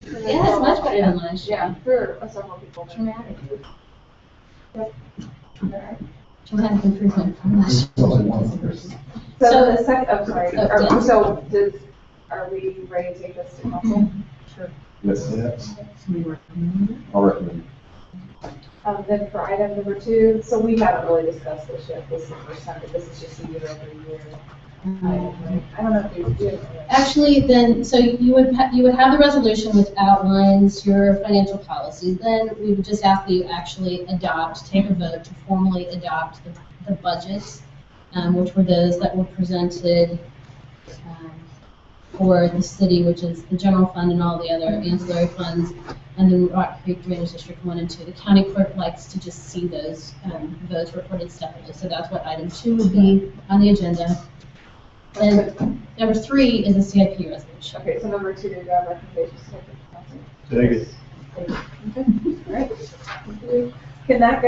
Yeah, it's much better than last year. Yeah, for several people. Dramatic. Yep. Alright. Dramatic improvement from last year. So the second, oh, sorry, yes. Are we ready to take this to council? Sure. Yes. I'll recommend. Then for item number 2, so we haven't really discussed this yet. This is the first time, but this is just a year-over-year item, right? I don't know if you do. Actually, then, so you would have the resolution which outlines your financial policies. Then we would just ask that you actually take a vote to formally adopt the budgets, which were those that were presented for the city, which is the general fund and all the other ancillary funds, and then Rock Creek Drainage District 1 and 2. The county clerk likes to just see those votes reported separately. So that's what item 2 would be on the agenda. And number 3 is a CIP resolution. Okay, so number 2, do you have recommendations to take it to council? Take it. Okay, all right. Can that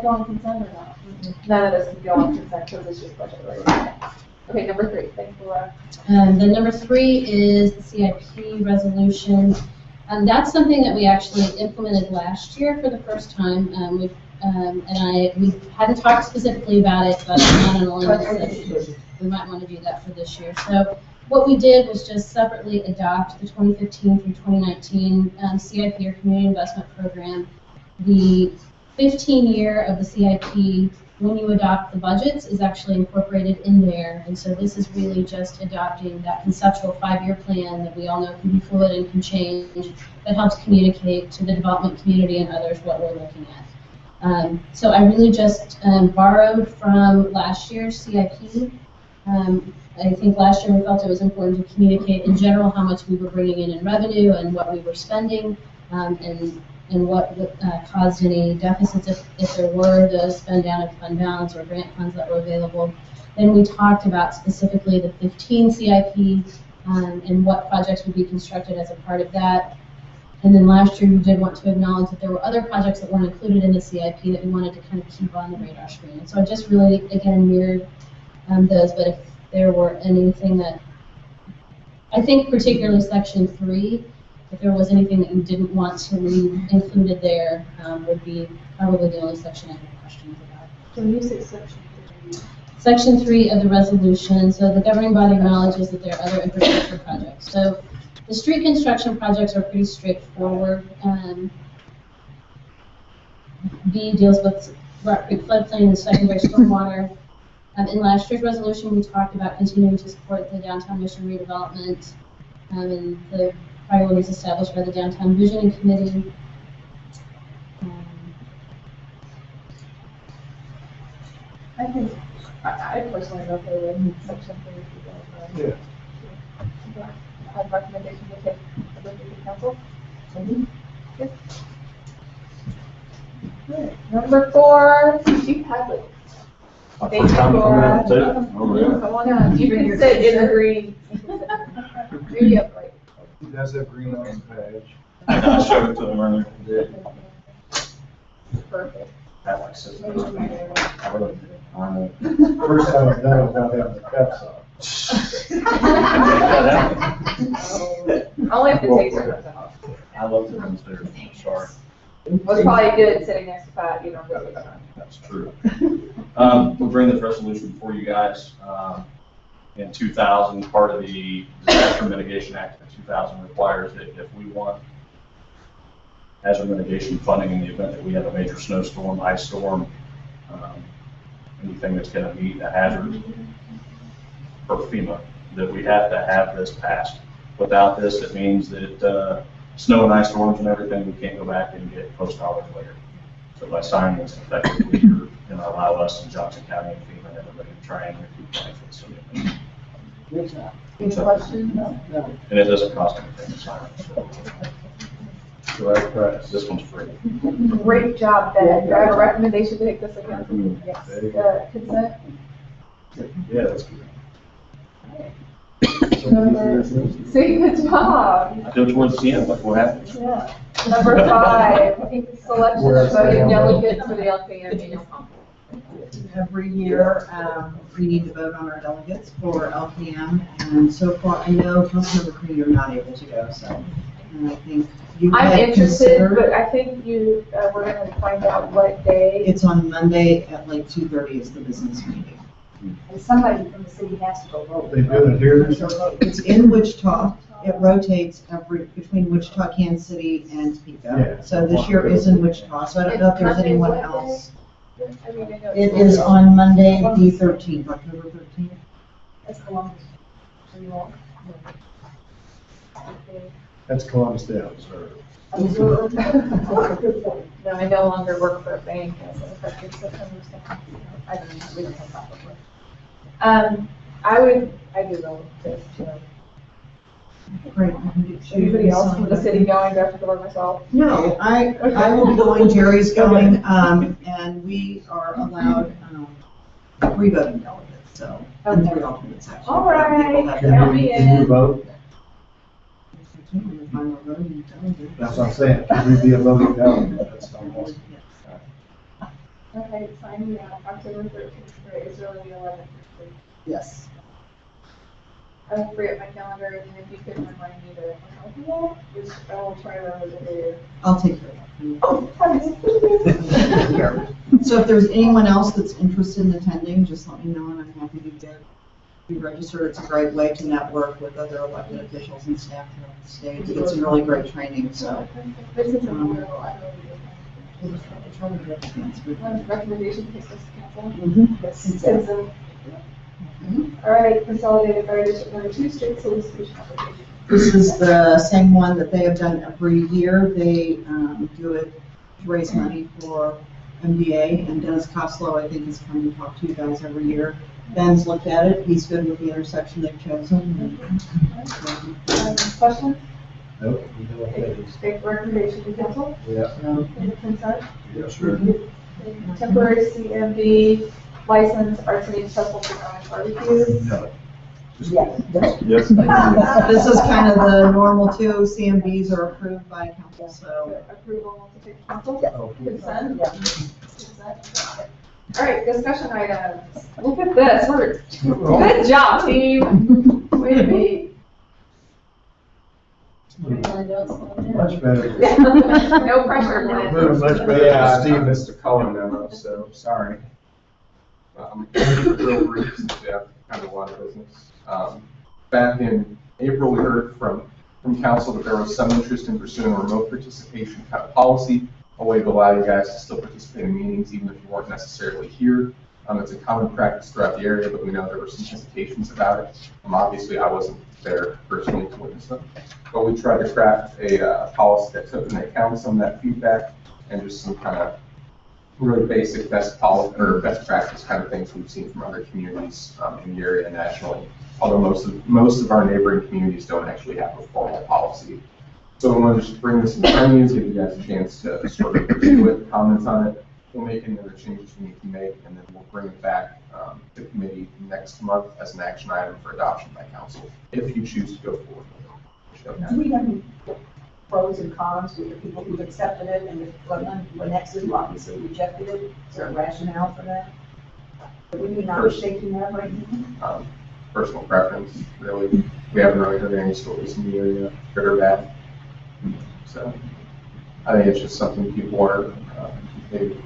go on consent or not? None of this can go on consent because it's just budget related. Okay, number 3, thanks, Laura. Then number 3 is the CIP resolution. That's something that we actually implemented last year for the first time. We hadn't talked specifically about it, but not an ordinance. We might want to do that for this year. So what we did was just separately adopt the 2015 through 2019 CIP or Community Investment Program. The 15-year of the CIP, when you adopt the budgets, is actually incorporated in there. And so this is really just adopting that conceptual 5-year plan that we all know can be fluid and can change, that helps communicate to the development community and others what we're looking at. So I really just borrowed from last year's CIP. I think last year we felt it was important to communicate in general how much we were bringing in revenue and what we were spending, and what caused any deficits if there were those spend down of fund balance or grant funds that were available. Then we talked about specifically the 15 CIP and what projects would be constructed as a part of that. And then last year we did want to acknowledge that there were other projects that weren't included in the CIP that we wanted to kind of keep on the radar screen. And so I just really, again, mirrored those, but if there were anything that, I think particularly section 3, if there was anything that you didn't want to leave included there, would be probably the only section I have questions about. Can you say section 3? Section 3 of the resolution, so the governing body acknowledges that there are other infrastructure projects. So the street construction projects are pretty straightforward. B deals with Rock Creek floodplain and secondary stormwater. In last year's resolution, we talked about continuing to support the downtown mission redevelopment and the priorities established by the Downtown Visioning Committee. I think, I personally am okay with section 3. Yeah. I have recommendation to take a look at the council. Good. Good. Number 4, Chief Hadley. Thank you, Laura. Come on down. You can sit in the green. Really upright. He does have green on his badge. I showed it to them earlier. Perfect. That like sits there. First time I've done it without having the cups on. Only if the taser comes out. I love the downstairs. Sorry. Well, it's probably good sitting next to Pat, you know. That's true. We'll bring this resolution before you guys. In 2000, part of the Disaster Mitigation Act of 2000 requires that if we want hazard mitigation funding in the event that we have a major snowstorm, ice storm, anything that's going to meet a hazard for FEMA, that we have to have this passed. Without this, it means that snow and ice storms and everything, we can't go back and get post dollars later. So by signing this, effectively, you're going to allow us in Johnson County and FEMA and everybody to try and recoup money for the city. Any questions? No. And it doesn't cost anything to sign it. So this one's free. Great job, Ben. Do I have a recommendation to take this again? Yes. Consent? Yeah, that's good. See, good job. I do it towards the end, but what happens? Yeah. Number 5, selection of voting delegates for the LPM annual conference. Every year, we need to vote on our delegates for LPM, and so far, I know Councilmember Creed are not able to go, so and I think you I'm had interested, considered. but I think you, we're gonna find out what day. It's on Monday at like 2:30 is the business meeting. And somebody from the city has to go vote. They do it here this year? It's in Wichita. It rotates between Wichita, Kansas City, and Topeka. Yeah. So this year is in Wichita, so I don't know if there's anyone Monday's what else. day? I mean, I know It it's- is on Monday, the 13th, October 13th. That's Columbus. Are you all? That's Columbus Day, sir. No, I no longer work for a bank as an effective September 2nd. I don't know, we don't have that before. I do know this, you know. Great. Anybody else from the city going, do I have to go by myself? No, I will be going, Gerry's going, and we are allowed 3 voting delegates, so, and 3 alternates actually. All right. People have Count me Can you in. vote? if I'm a voting delegate. That's what I'm saying. Can we be a voting delegate? That's almost. Okay, sign me out, October 13th, right, it's really the 11th. Yes. I will free up my calendar, and if you could remind me to help you out, which I will try to remember the day. I'll take care of Oh, thanks. that. So if there's anyone else that's interested in attending, just let me know, and I'm happy to be registered. It's a great way to network with other elected officials and staff throughout the state. It's a really great training, so. This is a wonderful, I really recommendation for this council. Mhm. All right, Consolidated Fire District Number 2, Street Solicitation Application. This is the same one that they have done every year. They do it to raise money for MDA, and Dennis Coslow, I think, has come to talk to you guys every year. Ben's looked at it. He's good with the intersection they've chosen. Questions? Nope. You know what that is. Take recommendation to council. Yeah. Any consent? Yeah, sure. Temporary CMD license, arts and festival for barbecue. No. Yes. Yes. This is kind of the normal too. CMBs are approved by council, so. Approval to take to council? Oh, Consent? Yeah. Consent. All right, discussion items. Look at this, good job, team. Way to be. Much better. No pressure, Glen. Moving much better. Yeah, than Steve Steve. missed a color memo, so sorry. Real brief, since we have kind of a lot of business. Back in April, we heard from council that there was some interest in pursuing a remote participation kind of policy, a way to allow you guys to still participate in meetings even if you weren't necessarily here. It's a common practice throughout the area, but we know there were some hesitations about it. Obviously, I wasn't there personally to witness them. But we tried to craft a policy that took into account some of that feedback and just some kind of really basic best practice kind of things we've seen from other communities in the area and nationally. Although most of our neighboring communities don't actually have a formal policy. So we want to just bring this in front of you, give you guys a chance to sort of review it, comment on it. We'll make any other changes we need to make, and then we'll bring it back to committee next month as an action item for adoption by council, if you choose to go forward with it. Do we have any pros and cons with the people who've accepted it and the next who obviously rejected it? Is there a rationale for that? Would we not be shaking that right now? Personal preference, really. We haven't really heard any stories in the area, good or bad. So I think it's just something people are maybe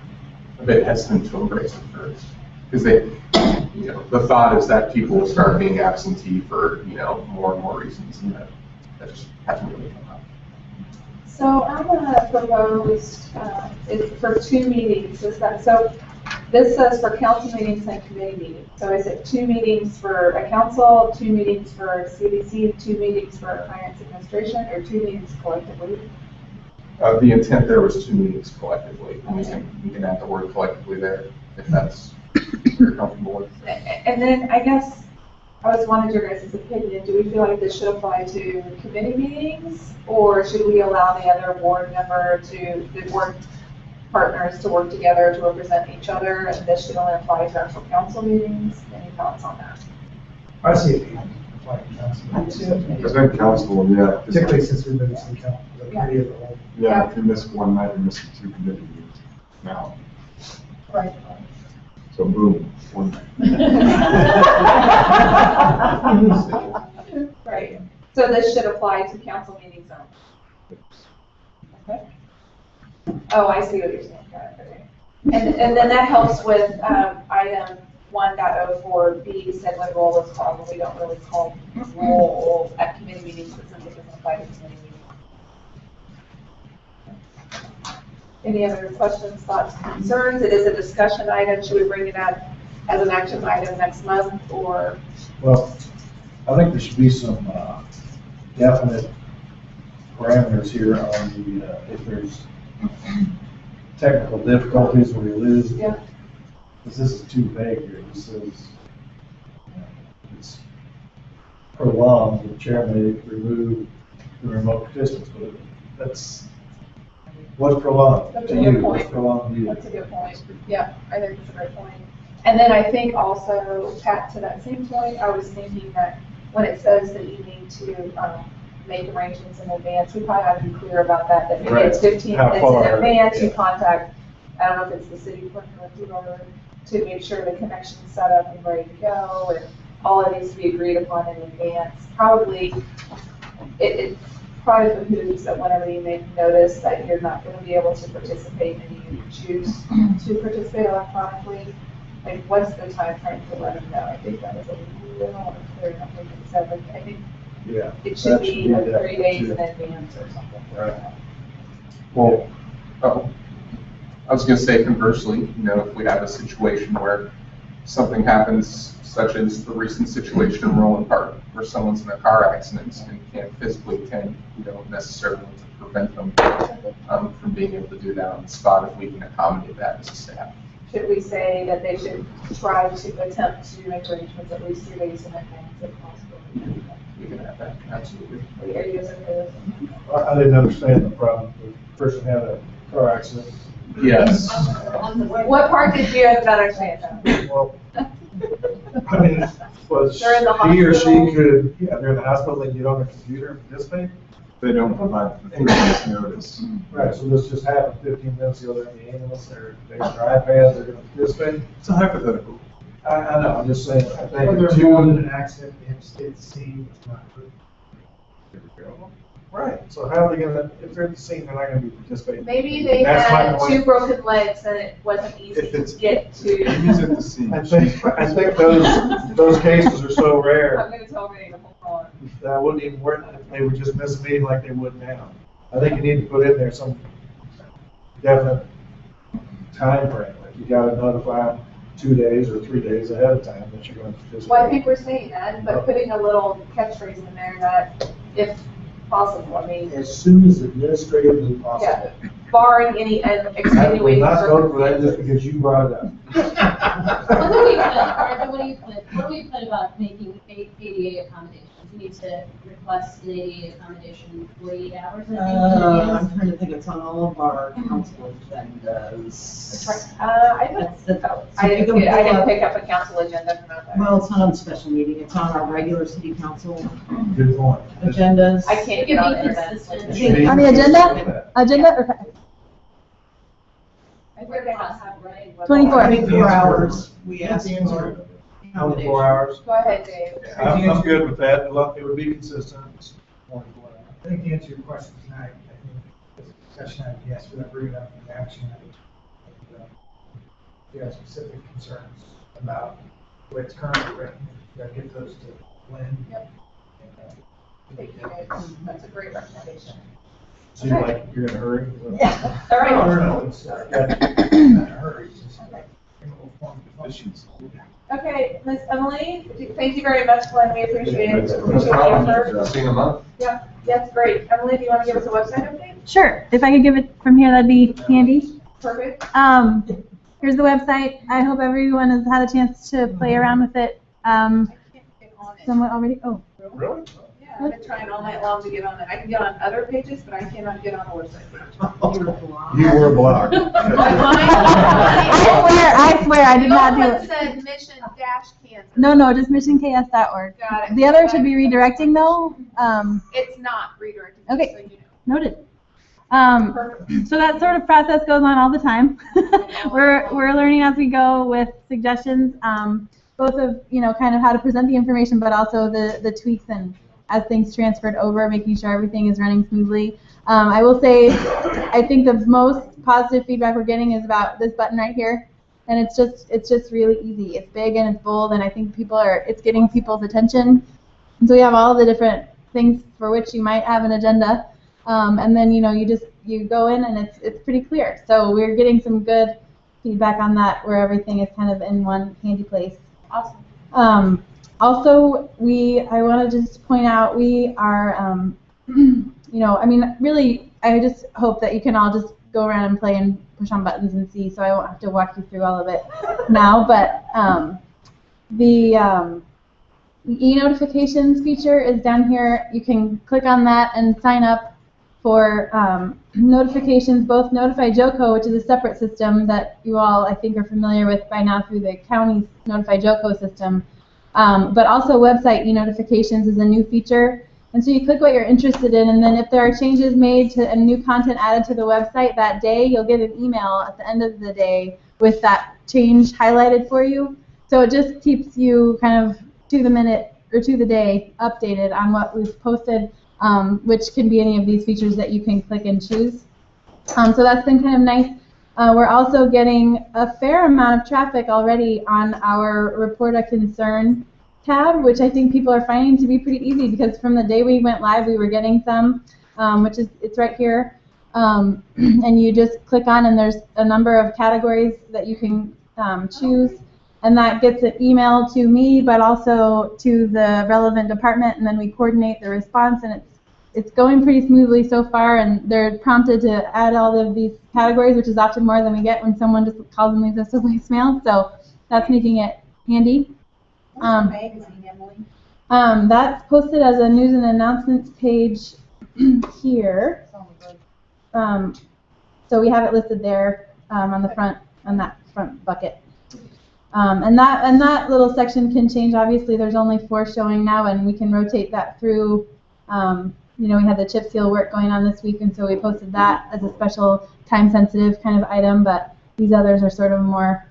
a bit hesitant to embrace at first. Because the thought is that people will start being absentee for, more and more reasons, and that just hasn't really come up. So I'm gonna propose, it's for 2 meetings, so this says for council meetings and committee meetings. So is it 2 meetings for a council, 2 meetings for CDC, 2 meetings for finance administration, or 2 meetings collectively? The intent there was 2 meetings collectively, and you can add the word collectively there, if that's what you're comfortable with. And then I guess I was wanting your guys' opinion. Do we feel like this should apply to committee meetings, or should we allow the other board partners to work together to represent each other, and this should only apply to actual council meetings? Any thoughts on that? I see it. Because then council, yeah. Particularly since we've been missing the committee of the whole. Yeah, if you miss one night, you're missing 2 committee meetings now. Right. So boom, one night. Right. So this should apply to council meetings only. Oh, I see what you're saying. Got it. Okay. And then that helps with item 1.04B, said when roll is called, and we don't really call roll at committee meetings, but since it doesn't apply to committee meetings. Any other questions, thoughts, concerns? It is a discussion item. Should we bring it up as an action item next month, or? Well, I think there should be some definite parameters here on the, if there's technical difficulties where we lose. Yeah. Because this is too vague here. This is, it's prolonged, the chair may remove the remote participants, but that's, what's prolonged That's to a good you? point. What's prolonged to you? That's a good point. Yeah, I think it's a great point. And then I think also, Pat, to that same point, I was thinking that when it says that you need to make arrangements in advance, we probably have to be clear about that, that maybe it's 15 How minutes far? in advance, you Yeah. contact, I don't know if it's the city clerk or whoever, to make sure the connection's set up and ready to go, and all it needs to be agreed upon in advance. Probably, it probably behooves that whenever you make notice that you're not going to be able to participate and you choose to participate electronically, like what's the time frame to let them know? I think that was a little unclear enough. Like it said, like, I think Yeah. it should that be like 3 definite, days too. in advance or something. Right. Well, I was going to say conversely, you know, if we have a situation where something happens, such as the recent situation in Roland Park, where someone's in a car accident and can't physically attend, we don't necessarily want to prevent them from being able to do that on the spot if we can accommodate that as a staff. Should we say that they should try to attempt to make arrangements at least 3 days in advance if possible? We can have that, absolutely. Are you guys okay with I didn't understand the problem. The person had a car accident. Yes. that? What part did you not understand though? Well, I mean, was They're in the he or she hospital. could, yeah, they're in the hospital, they get on their computer and participate? They don't provide the 3 days notice. Right, so this just happened 15 minutes ago, they're in the ambulance, they got their iPads, they're gonna participate? It's a hypothetical. I know, I'm just saying, I When think they're two. involved in an accident, they have to stay at the scene. It's not good. Right, so how are they gonna, if they're at the scene, they're not gonna be participating? Maybe they That's my had point. 2 broken legs and it wasn't easy If it's- to get to. He's at the scene. I think those cases are so rare. I'm gonna tell Renee to hold on. That wouldn't even work if they would just miss a meeting like they would now. I think you need to put in there some definite time frame. Like you gotta notify them 2 days or 3 days ahead of time that you're gonna participate. Well, I think we're saying that, but putting a little catchphrase in there that if possible, I mean, As soon as administratively possible. yeah, barring any I will extenuating not vote for that just circumstances. because you brought it up. What do we put, Martha, what do we put about making ADA accommodations? We need to request an ADA accommodation in 48 hours, I think. I'm trying to think, it's on all of our council agendas. I don't know. I didn't pick up a council agenda from that. Well, it's not on the special meeting, it's on our regular city council Good point. agendas. I can't get on there then. Consistent. It should be- On the agenda? Agenda, okay. I think they have, right? 24. 24 hours, we asked That's the for answer. accommodation. 24 hours. Go ahead, Dave. I'm good with that. It would be consistent. It's 24 hours. I think to answer your question tonight, I think this discussion item, yes, we're not bringing up an action item. If you have specific concerns about the way it's currently written, you gotta get those to Glen. Yep. Thank you, guys. That's a great recommendation. Seems like you're in a hurry. All right. No, it's not in a hurry, it's just like, in a little form of function. Okay, Miss Emily, thank you very much, Glenn, we appreciate it. No Appreciate the problem. effort. See you in a month. Yeah, that's great. Emily, do you want to give us a website update? Sure. If I could give it from here, that'd be handy. Perfect. Here's the website. I hope everyone has had a chance to play around with it. I can't get on it. Somewhat already. Oh, Really? Yeah, I've been trying all night long to get on it. I can get on other pages, but I cannot get on the website. You were blocked. I swear, I did not do The old one it. said mission-Kansas. No, just missionks.org. Got it. The other should be redirecting though. It's not redirecting. Okay. So you know. Noted. Perfect. So that sort of process goes on all the time. we're learning as we go with suggestions, both of kind of how to present the information, but also the tweaks and as things transferred over, making sure everything is running smoothly. I will say, I think the most positive feedback we're getting is about this button right here, and it's just really easy. It's big and it's bold, and I think it's getting people's attention. And so we have all the different things for which you might have an agenda, and then you go in and it's pretty clear. So we're getting some good feedback on that, where everything is kind of in one handy place. Awesome. Also, I want to just point out, we are, really, I just hope that you can all just go around and play and push on buttons and see, so I won't have to walk you through all of it now, but the e-notifications feature is down here. You can click on that and sign up for notifications, both Notify Joco, which is a separate system that you all, I think, are familiar with by now through the county's Notify Joco system, but also website e-notifications is a new feature. And so you click what you're interested in, and then if there are changes made and new content added to the website that day, you'll get an email at the end of the day with that change highlighted for you. So it just keeps you kind of to the minute or to the day updated on what we've posted, which can be any of these features that you can click and choose. So that's been kind of nice. We're also getting a fair amount of traffic already on our Report a Concern tab, which I think people are finding to be pretty easy, because from the day we went live, we were getting some, it's right here. And you just click on, and there's a number of categories that you can choose. And that gets an email to me, but also to the relevant department, and then we coordinate the response, and it's going pretty smoothly so far, and they're prompted to add all of these categories, which is often more than we get when someone just calls and leaves us a voicemail, so that's making it handy. What's the magazine, Emily? That's posted as a news and announcements page here. So we have it listed there on the front, on that front bucket. And that little section can change. Obviously, there's only 4 showing now, and we can rotate that through. We had the chip seal work going on this week, and so we posted that as a special time-sensitive kind of item, but these others are sort of more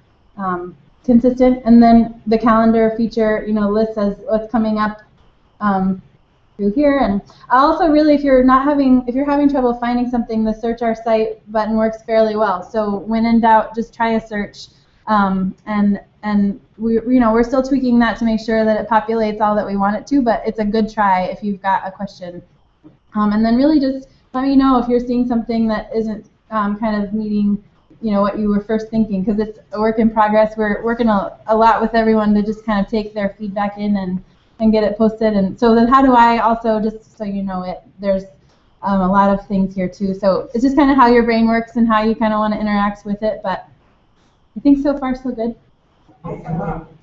consistent. And then the calendar feature, lists as what's coming up through here. And also, really, if you're having trouble finding something, the Search Our Site button works fairly well. So when in doubt, just try a search. And we're still tweaking that to make sure that it populates all that we want it to, but it's a good try if you've got a question. And then really just let me know if you're seeing something that isn't kind of meeting what you were first thinking, because it's a work in progress. We're working a lot with everyone to just kind of take their feedback in and get it posted. And so then how do I also, just so you know it, there's a lot of things here too. So it's just kind of how your brain works and how you kind of want to interact with it, but I think so far so good.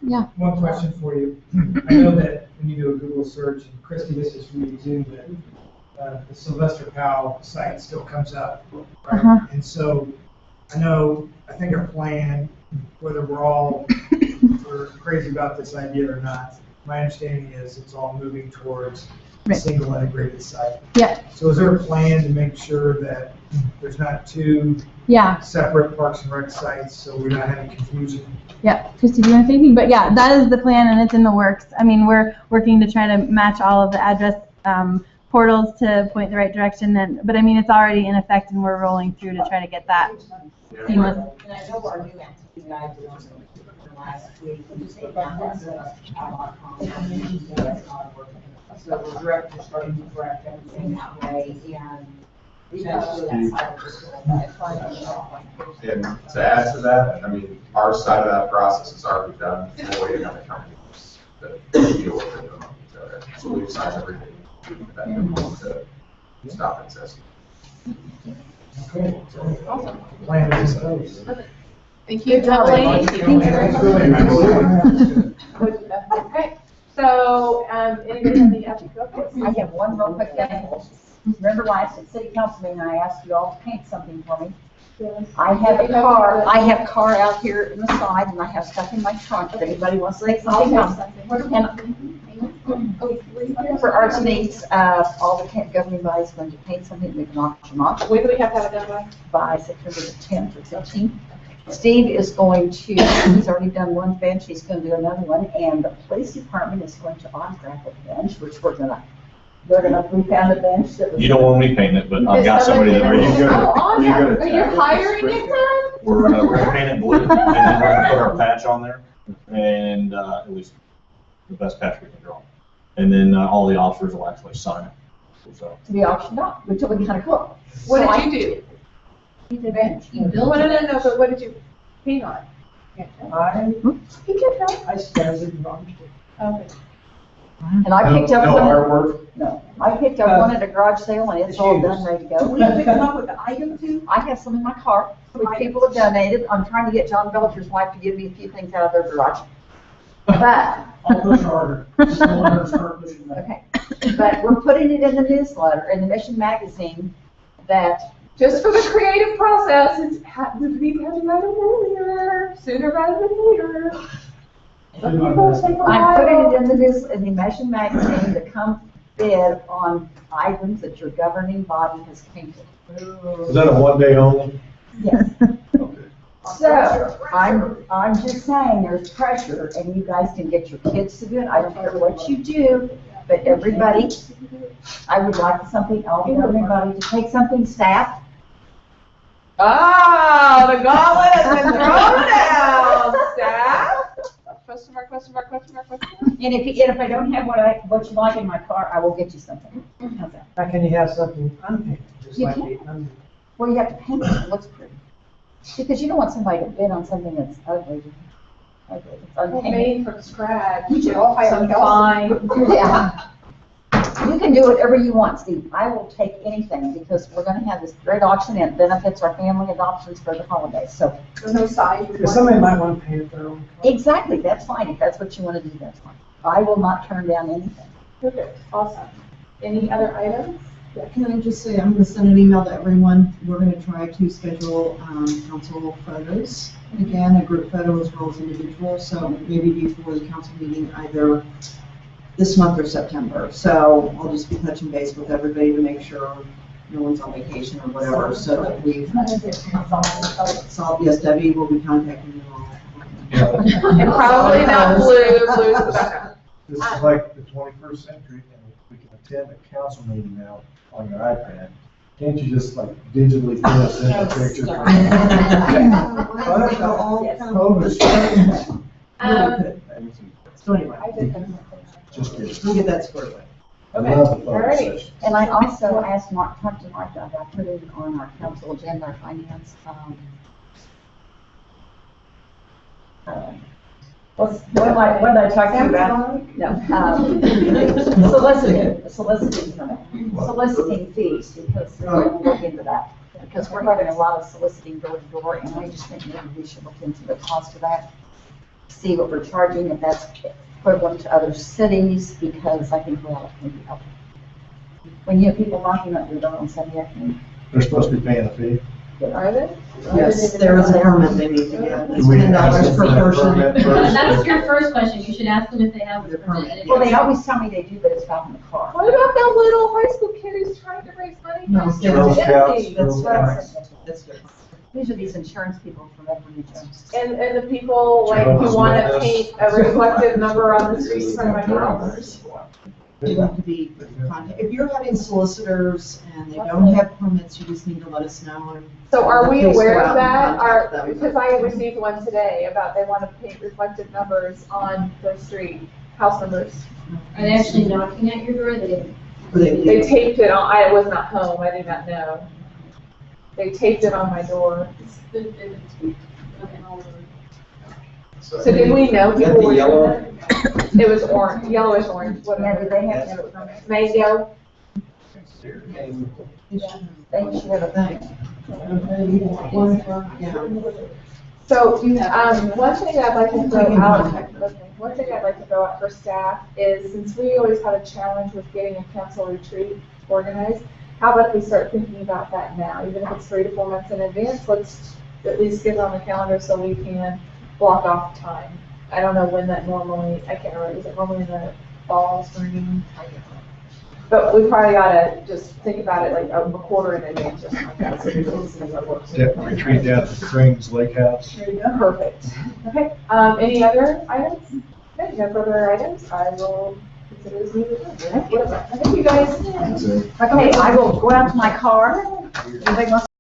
Yeah. One question for you. I know that when you do a Google search, and Christy, this is for you too, that the Sylvester Powell site still comes up, right? And so I think our plan, whether we're crazy about this idea or not, my understanding is it's all moving towards a single integrated site. Yeah. So is there a plan to make sure that there's not 2 separate Parks and Rec sites, so we're not having confusion? Yeah, Christy, do you want to say anything? But yeah, that is the plan, and it's in the works. I mean, we're working to try to match all of the address portals to point the right direction. But I mean, it's already in effect, and we're rolling through to try to get that seamless. And I know our new entity guide was last week. So the director's starting to direct everything that way, and And to add to that, I mean, our side of that process is already done for you other companies that deal with it among each other. So we've signed everything to stop access. Okay. Awesome. Plan is in place. Thank you, Thank you. Okay, so, anybody have any other questions? I have one real quick thing. Remember last at city council meeting, I asked you all to paint something for me. I have car out here in the side, and I have stuff in my trunk. If anybody wants to make something else. And for arts needs, all the governing bodies going to paint something, we can auction off. When do we have to have it done by? By September the 10th or 15th. Steve is going to, he's already done one bench, he's going to do another one, and the police department is going to autograph a bench, which we're going to we found a bench that was. You don't want me painting it, but I've got somebody that. Are you Oh, gonna, awesome. you gonna Are you tackle hiring this? it then? We're gonna paint it blue, and then we're gonna put our patch on there, and, at least the best patch we can draw. And then, all the officers will actually sign it, so. To be auctioned off, which will be kind of cool. What So did you do? I did a bench. You built Well, it. no, but what did you paint on? He can help. I started wrong. Okay. And I picked up No one, artwork? no, I picked up one at a garage sale and it's all done, ready to go. We have to come up with the item too? I have some in my car, which people have donated. I'm trying to get John Belcher's wife to give me a few things out of their garage. But, I'll push harder. Still want to start pushing that. okay, but we're putting it in the newsletter, in the Mission magazine, that, Just for the creative process, we need to have it right earlier, sooner rather than later. Some people take a I'm putting while. it in the Mission magazine to come bid on items that your governing body has painted. Is that a one day only? Yes. Okay. So, I'm just saying, there's pressure, and you guys can get your kids to do it, I don't care what you do, but everybody, I would like something, I'll get everybody to take something, staff. Ah, the gauntlet has been thrown down, staff. Question mark, question mark, question mark, question mark. And if I don't have what you like in my car, I will get you something. How's that? How can you have something unpainted, just You like can't. the Well, you have to paint it, so it looks pretty. Because you don't want somebody to bid on something that's ugly. It's unpainted. Made from scratch. You should all hire Some fine. Yeah. You can do whatever you want, Steve. I will take anything because we're gonna have this great auction and it benefits our family adoptions for the holidays. So, There's no size. Because somebody might want to paint their own. exactly, that's fine. If that's what you wanna do, that's fine. I will not turn down anything. Perfect, awesome. Any other items? Can I just say, I'm gonna send an email to everyone. We're gonna try to schedule, council photos. Again, a group photo as well as individual, so maybe before the council meeting, either this month or September. So I'll just be touching base with everybody to make sure no one's on vacation or whatever, so that we've, so, yes, Debbie will be contacting you all. And probably not blue, blue's the backup. This is like the 21st century, and we can attend a council meeting now on your iPad. Can't you just like digitally put us in the pictures? So anyway, Just kidding. we'll get that squared away. I love the photo Alrighty. session. And I also asked Mark, talked to Mark, I put it on our council agenda, our finance, what did I talk to you about? No, soliciting fees, because we're going to look into that. Because we're having a lot of soliciting door to door, and I just think maybe we should look into the cost of that. See what we're charging, if that's equivalent to other cities, because I think we're all going to be helpful. When you have people knocking at your door on Sunday afternoon. They're supposed to be paying a fee. Are they? Yes, there is a permit they need to get. It's Do we $10 ask them per for that person. permit first? That's your first question. You should ask them if they have a permit. Well, they always tell me they do, but it's not in the car. What about that little high school kid who's trying to raise money? No, for his Girl charity? Scouts, That's Girl right. Scouts. That's good. These are these insurance people from every region. And the people like who want to paint a reflective number on the street in front of my house. You have to be, if you're having solicitors and they don't have permits, you just need to let us know. and- So are we Please go aware out of and that? contact them. Because I received one today about they want to paint reflective numbers on their street, house numbers. Are they actually knocking at your door? They taped it on, I was not home, I did not know. They taped it on my door. So did we know people were doing that? It was orange, yellowish orange, Yeah, do whatever. they have to have a permit? Mango. They should have a thing. Yeah. So, one thing I'd like to throw out, one thing I'd like to throw out for staff is, since we always have a challenge with getting a council retreat organized, how about if we start thinking about that now, even if it's 3 to 4 months in advance, let's at least get it on the calendar so we can block off time. I don't know when that normally, I can't remember, is it normally in the fall, spring? I can't remember. But we probably oughta just think about it like a quarter in advance or something like that, so we can see what works. Yeah, retreat down to Springs Lake House. There you go. Perfect. Okay, any other items? Okay, no further items, I will Thank you guys. Okay, I will go out to my car. Anybody wants